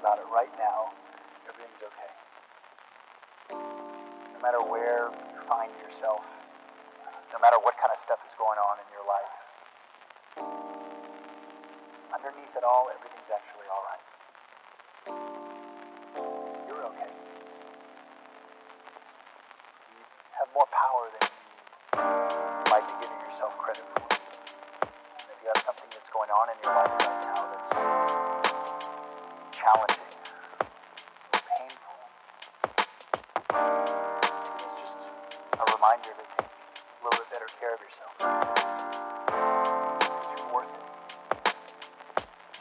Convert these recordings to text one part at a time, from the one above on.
about it right now, everything's okay. No matter where you find yourself, no matter what kind of stuff is going on in your life, underneath it all, everything's actually alright. You're okay. You have more power than you might be giving yourself credit for. And if you have something that's going on in your life right now that's challenging, painful, it's just a reminder to take a little bit better care of yourself. You're worth it.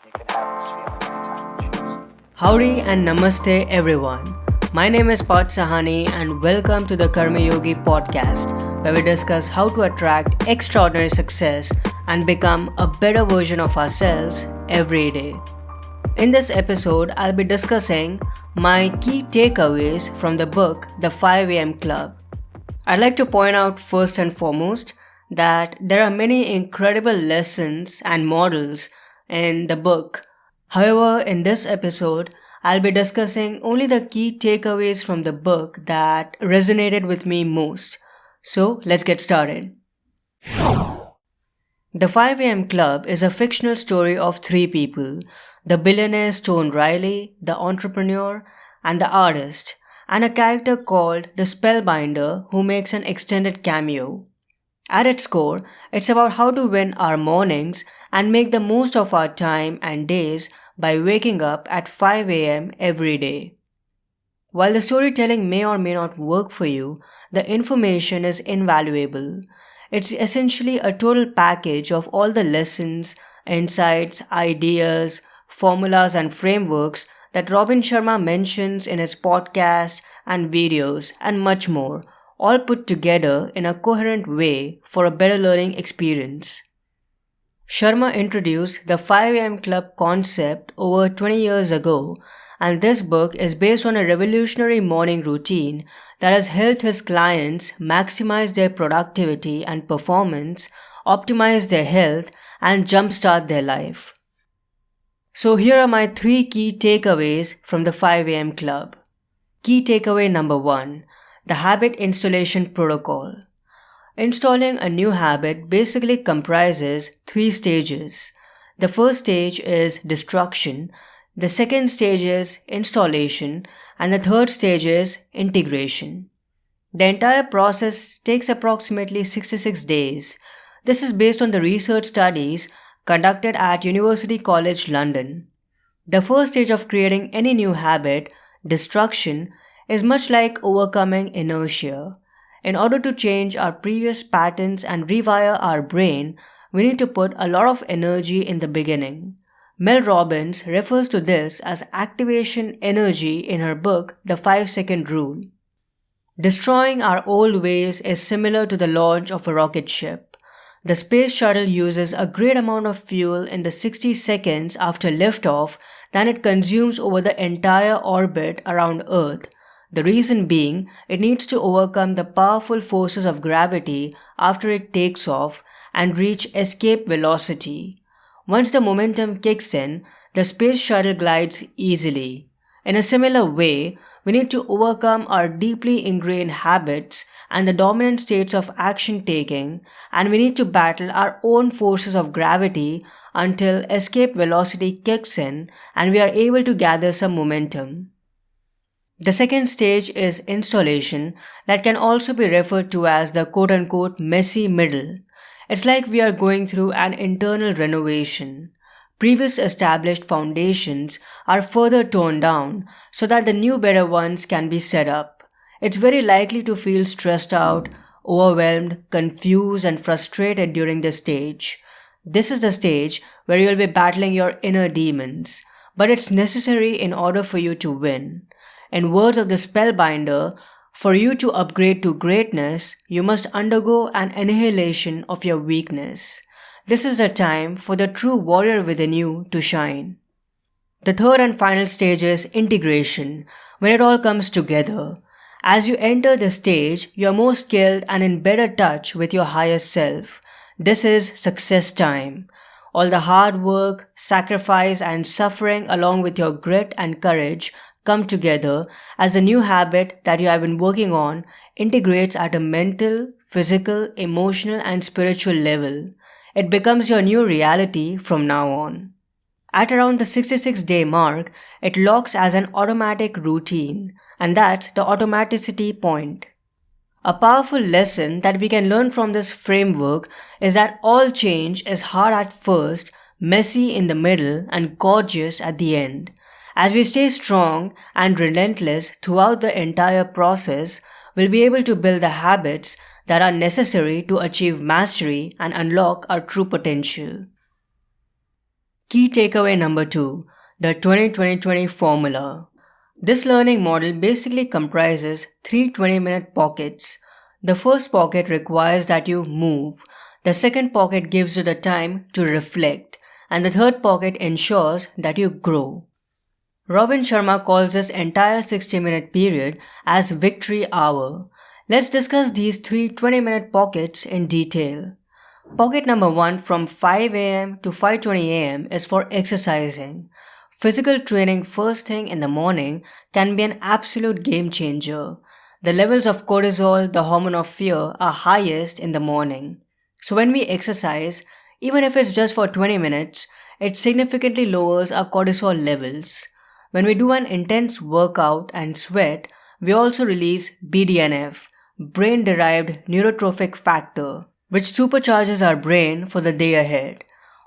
You can have this feeling anytime you choose. Howdy and namaste everyone. My name is Parth and welcome to the Karma Yogi Podcast, where we discuss how to attract extraordinary success and become a better version of ourselves every day. In this episode, I'll be discussing my key takeaways from the book The 5 AM Club. I'd like to point out first and foremost that there are many incredible lessons and models in the book. However, in this episode, I'll be discussing only the key takeaways from the book that resonated with me most. So, let's get started. The 5 AM Club is a fictional story of three people: the billionaire Stone Riley, the entrepreneur, and the artist, and a character called the Spellbinder who makes an extended cameo. At its core, it's about how to win our mornings and make the most of our time and days by waking up at 5 AM every day. While the storytelling may or may not work for you, the information is invaluable. It's essentially a total package of all the lessons, insights, ideas, formulas and frameworks that Robin Sharma mentions in his podcast and videos and much more, all put together in a coherent way for a better learning experience. Sharma introduced the 5 AM Club concept over 20 years ago, and this book is based on a revolutionary morning routine that has helped his clients maximize their productivity and performance, optimize their health, and jumpstart their life. So here are my 3 key takeaways from the 5 AM Club. Key takeaway number 1: the habit installation protocol. Installing a new habit basically comprises 3 stages. The first stage is destruction, the second stage is installation, and the third stage is integration. The entire process takes approximately 66 days. This is based on the research studies conducted at University College London. The first stage of creating any new habit, destruction, is much like overcoming inertia. In order to change our previous patterns and rewire our brain, we need to put a lot of energy in the beginning. Mel Robbins refers to this as activation energy in her book, The 5-Second Rule. Destroying our old ways is similar to the launch of a rocket ship. The space shuttle uses a great amount of fuel in the 60 seconds after liftoff than it consumes over the entire orbit around Earth. The reason being, it needs to overcome the powerful forces of gravity after it takes off and reach escape velocity. Once the momentum kicks in, the space shuttle glides easily. In a similar way, we need to overcome our deeply ingrained habits and the dominant states of action taking, and we need to battle our own forces of gravity until escape velocity kicks in and we are able to gather some momentum. The second stage is installation, that can also be referred to as the quote-unquote messy middle. It's like we are going through an internal renovation. Previous established foundations are further torn down so that the new better ones can be set up. It's very likely to feel stressed out, overwhelmed, confused and frustrated during this stage. This is the stage where you'll be battling your inner demons, but it's necessary in order for you to win. In words of the Spellbinder, for you to upgrade to greatness, you must undergo an annihilation of your weakness. This is the time for the true warrior within you to shine. The third and final stage is integration, when it all comes together. As you enter this stage, you are more skilled and in better touch with your higher self. This is success time. All the hard work, sacrifice, and suffering, along with your grit and courage, come together as a new habit that you have been working on integrates at a mental, physical, emotional, and spiritual level. It becomes your new reality from now on. At around the 66-day mark, it locks as an automatic routine, and that's the automaticity point. A powerful lesson that we can learn from this framework is that all change is hard at first, messy in the middle, and gorgeous at the end. As we stay strong and relentless throughout the entire process, we'll be able to build the habits that are necessary to achieve mastery and unlock our true potential. Key takeaway number 2, the 20-20-20 formula. This learning model basically comprises 3 20-minute pockets. The first pocket requires that you move, the second pocket gives you the time to reflect, and the third pocket ensures that you grow. Robin Sharma calls this entire 60-minute period as Victory Hour. Let's discuss these 3 20-minute pockets in detail. Pocket number 1 from 5 am to 5:20 am is for exercising. Physical training first thing in the morning can be an absolute game changer. The levels of cortisol, the hormone of fear, are highest in the morning. So when we exercise, even if it's just for 20 minutes, it significantly lowers our cortisol levels. When we do an intense workout and sweat, we also release BDNF, brain-derived neurotrophic factor, which supercharges our brain for the day ahead.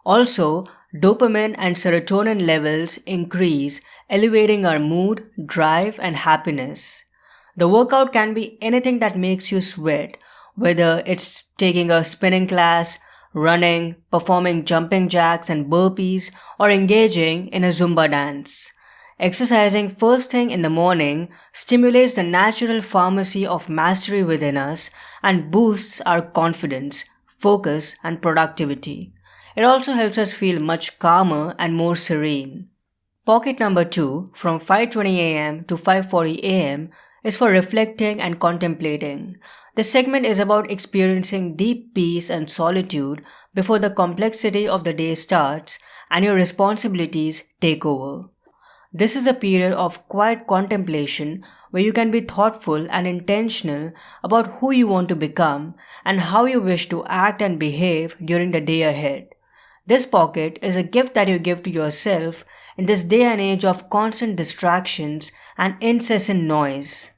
Also, dopamine and serotonin levels increase, elevating our mood, drive, and happiness. The workout can be anything that makes you sweat, whether it's taking a spinning class, running, performing jumping jacks and burpees, or engaging in a Zumba dance. Exercising first thing in the morning stimulates the natural pharmacy of mastery within us and boosts our confidence, focus, and productivity. It also helps us feel much calmer and more serene. Pocket number 2, from 5:20 am to 5:40 am, is for reflecting and contemplating. This segment is about experiencing deep peace and solitude before the complexity of the day starts and your responsibilities take over. This is a period of quiet contemplation where you can be thoughtful and intentional about who you want to become and how you wish to act and behave during the day ahead. This pocket is a gift that you give to yourself in this day and age of constant distractions and incessant noise.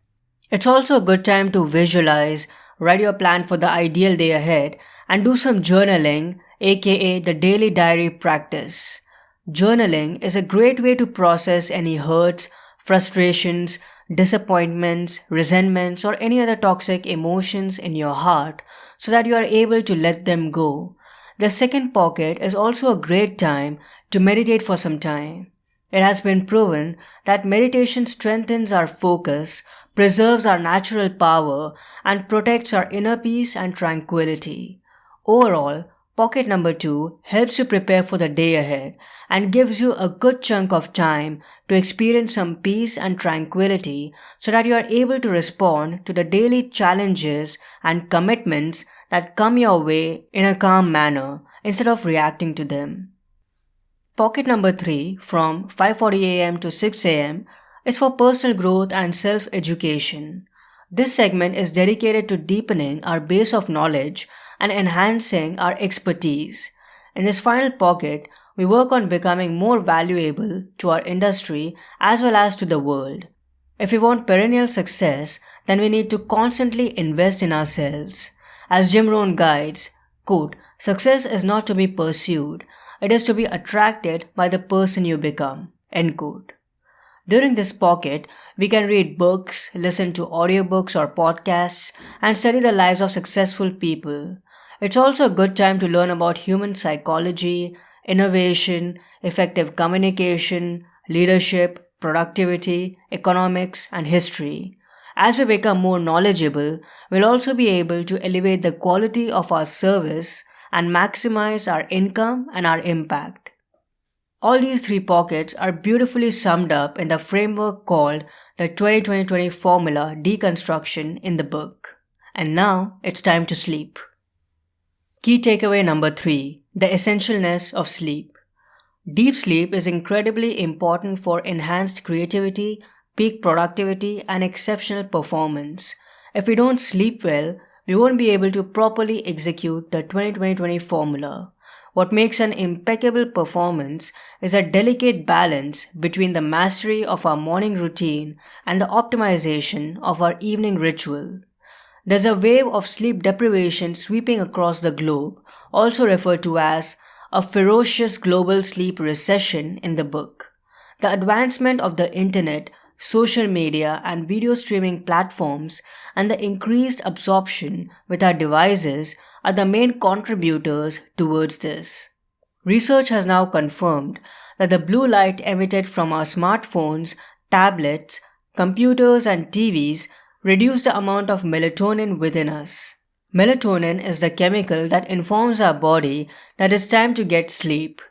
It's also a good time to visualize, write your plan for the ideal day ahead, and do some journaling, aka the daily diary practice. Journaling is a great way to process any hurts, frustrations, disappointments, resentments, or any other toxic emotions in your heart so that you are able to let them go. The second pocket is also a great time to meditate for some time. It has been proven that meditation strengthens our focus, preserves our natural power, and protects our inner peace and tranquility. Overall, pocket number 2 helps you prepare for the day ahead and gives you a good chunk of time to experience some peace and tranquility so that you are able to respond to the daily challenges and commitments that come your way in a calm manner instead of reacting to them. Pocket number 3, from 5:40 am to 6 am, is for personal growth and self-education. This segment is dedicated to deepening our base of knowledge and enhancing our expertise. In this final pocket, we work on becoming more valuable to our industry as well as to the world. If we want perennial success, then we need to constantly invest in ourselves. As Jim Rohn guides, quote, "Success is not to be pursued, it is to be attracted by the person you become," end quote. During this pocket, we can read books, listen to audiobooks or podcasts, and study the lives of successful people. It's also a good time to learn about human psychology, innovation, effective communication, leadership, productivity, economics, and history. As we become more knowledgeable, we'll also be able to elevate the quality of our service and maximize our income and our impact. All these 3 pockets are beautifully summed up in the framework called the 20-20-20 formula deconstruction in the book. And now it's time to sleep. Key takeaway number 3. The essentialness of sleep. Deep sleep is incredibly important for enhanced creativity, peak productivity, and exceptional performance. If we don't sleep well, we won't be able to properly execute the 20-20-20 formula. What makes an impeccable performance is a delicate balance between the mastery of our morning routine and the optimization of our evening ritual. There's a wave of sleep deprivation sweeping across the globe, also referred to as a ferocious global sleep recession in the book. The advancement of the internet, social media, and video streaming platforms, and the increased absorption with our devices are the main contributors towards this. Research has now confirmed that the blue light emitted from our smartphones, tablets, computers, and TVs reduce the amount of melatonin within us. Melatonin is the chemical that informs our body that it's time to get sleep.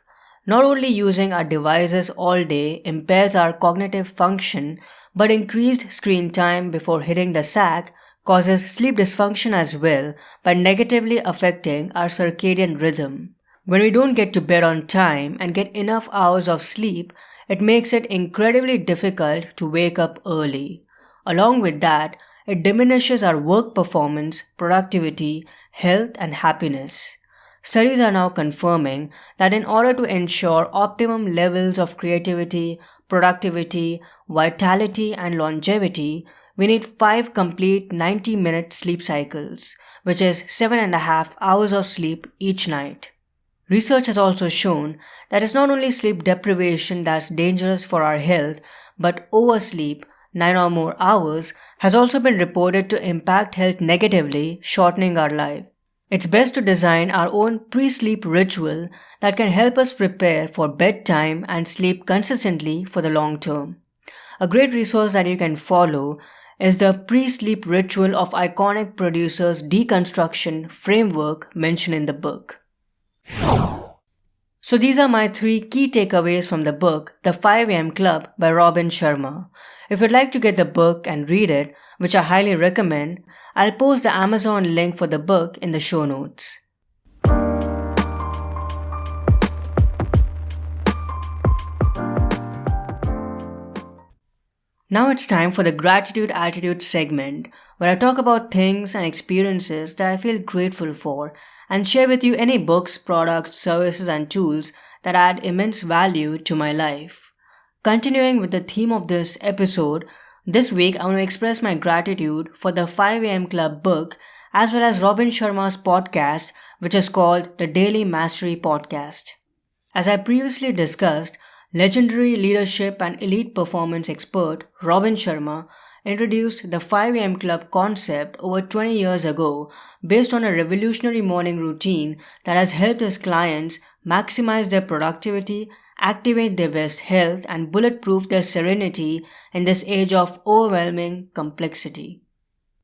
Not only using our devices all day impairs our cognitive function, but increased screen time before hitting the sack causes sleep dysfunction as well by negatively affecting our circadian rhythm. When we don't get to bed on time and get enough hours of sleep, it makes it incredibly difficult to wake up early. Along with that, it diminishes our work performance, productivity, health, and happiness. Studies are now confirming that in order to ensure optimum levels of creativity, productivity, vitality, and longevity, we need 5 complete 90-minute sleep cycles, which is 7.5 hours of sleep each night. Research has also shown that it's not only sleep deprivation that's dangerous for our health, but oversleep, 9 or more hours, has also been reported to impact health negatively, shortening our life. It's best to design our own pre-sleep ritual that can help us prepare for bedtime and sleep consistently for the long term. A great resource that you can follow is the pre-sleep ritual of iconic producers' deconstruction framework mentioned in the book. So these are my 3 key takeaways from the book, The 5am Club by Robin Sharma. If you'd like to get the book and read it, which I highly recommend, I'll post the Amazon link for the book in the show notes. Now it's time for the Gratitude Attitude segment, where I talk about things and experiences that I feel grateful for and share with you any books, products, services, and tools that add immense value to my life. Continuing with the theme of this episode, this week I want to express my gratitude for the 5am Club book as well as Robin Sharma's podcast, which is called the Daily Mastery Podcast. As I previously discussed, legendary leadership and elite performance expert Robin Sharma introduced the 5am Club concept over 20 years ago based on a revolutionary morning routine that has helped his clients maximize their productivity, activate their best health, and bulletproof their serenity in this age of overwhelming complexity.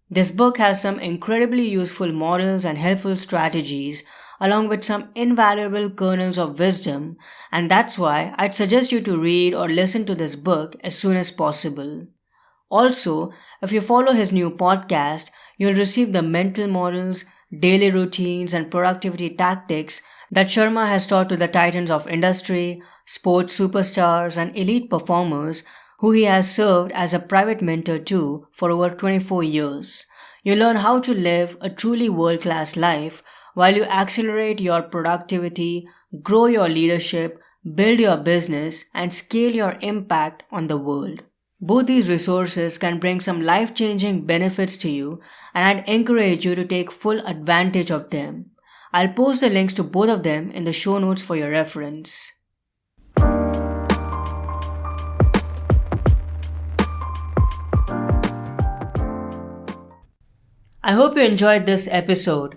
This book has some incredibly useful models and helpful strategies along with some invaluable kernels of wisdom, and that's why I'd suggest you to read or listen to this book as soon as possible. Also, if you follow his new podcast, you'll receive the mental models, daily routines, and productivity tactics that Sharma has taught to the titans of industry, sports superstars, and elite performers who he has served as a private mentor to for over 24 years. You'll learn how to live a truly world-class life while you accelerate your productivity, grow your leadership, build your business, and scale your impact on the world. Both these resources can bring some life-changing benefits to you, and I'd encourage you to take full advantage of them. I'll post the links to both of them in the show notes for your reference. I hope you enjoyed this episode.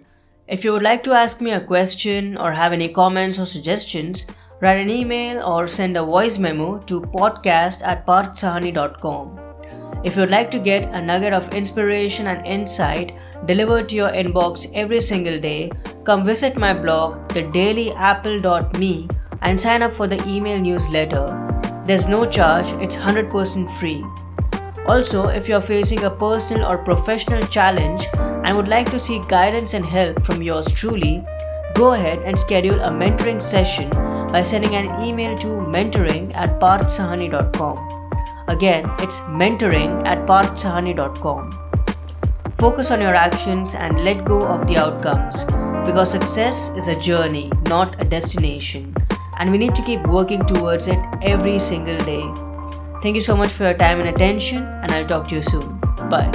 If you would like to ask me a question or have any comments or suggestions, write an email or send a voice memo to podcast@parthsahani.com. If you'd like to get a nugget of inspiration and insight delivered to your inbox every single day, come visit my blog, thedailyapple.me, and sign up for the email newsletter. There's no charge, it's 100% free. Also, if you're facing a personal or professional challenge and would like to seek guidance and help from yours truly, go ahead and schedule a mentoring session by sending an email to mentoring@parthsahani.com. Again, it's mentoring@parthsahani.com. Focus on your actions and let go of the outcomes, because success is a journey, not a destination, and we need to keep working towards it every single day. Thank you so much for your time and attention, and I'll talk to you soon. Bye.